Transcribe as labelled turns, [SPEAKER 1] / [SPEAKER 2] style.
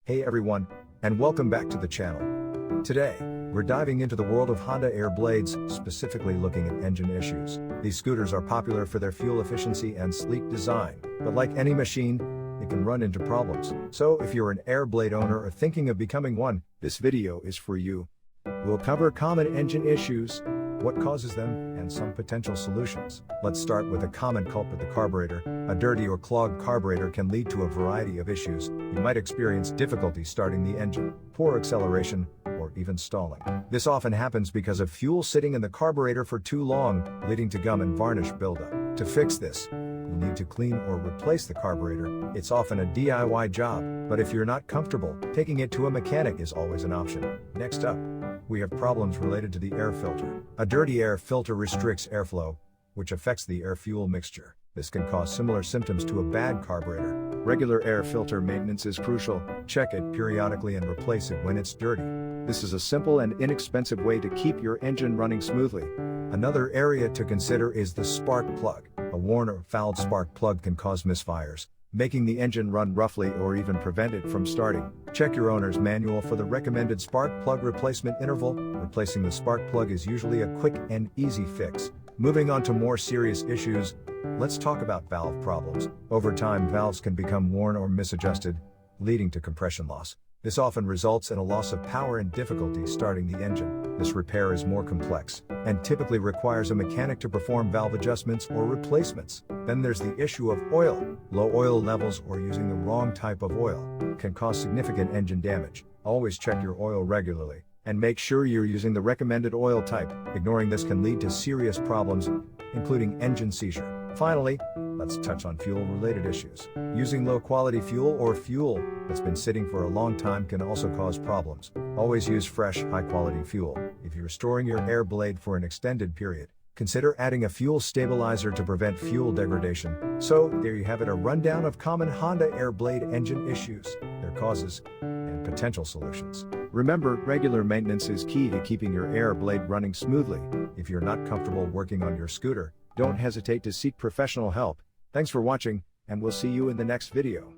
[SPEAKER 1] Hey everyone, and welcome back to the channel. Today, we're diving into the world of Honda Air blades, specifically looking at engine issues. These scooters are popular for their fuel efficiency and sleek design, but like any machine, it can run into problems. So if you're an Air blade owner or thinking of becoming one, this video is for you. We'll cover common engine issues, what causes them, and some potential solutions. Let's start with a common culprit, the carburetor. A dirty or clogged carburetor can lead to a variety of issues. You might experience difficulty starting the engine, poor acceleration, or even stalling. This often happens because of fuel sitting in the carburetor for too long, leading to gum and varnish buildup. To fix this, you'll need to clean or replace the carburetor. It's often a DIY job, but if you're not comfortable, taking it to a mechanic is always an option. Next up, we have problems related to the air filter. A dirty air filter restricts airflow, which affects the air-fuel mixture. This can cause similar symptoms to a bad carburetor. Regular air filter maintenance is crucial. Check it periodically and replace it when it's dirty. This is a simple and inexpensive way to keep your engine running smoothly. Another area to consider is the spark plug. A worn or fouled spark plug can cause misfires, making the engine run roughly or even prevent it from starting. Check your owner's manual for the recommended spark plug replacement interval. Replacing the spark plug is usually a quick and easy fix. Moving on to more serious issues, let's talk about valve problems. Over time, valves can become worn or misadjusted, leading to compression loss. This often results in a loss of power and difficulty starting the engine. This repair is more complex and typically requires a mechanic to perform valve adjustments or replacements. Then there's the issue of oil. Low oil levels or using the wrong type of oil can cause significant engine damage. Always check your oil regularly and make sure you're using the recommended oil type. Ignoring this can lead to serious problems, including engine seizure. Finally, let's touch on fuel-related issues. Using low-quality fuel or fuel that's been sitting for a long time can also cause problems. Always use fresh, high-quality fuel. If you're storing your air blade for an extended period, consider adding a fuel stabilizer to prevent fuel degradation. So, there you have it, a rundown of common Honda Air blade engine issues, their causes, and potential solutions. Remember, regular maintenance is key to keeping your air blade running smoothly. If you're not comfortable working on your scooter, don't hesitate to seek professional help. Thanks for watching, and we'll see you in the next video.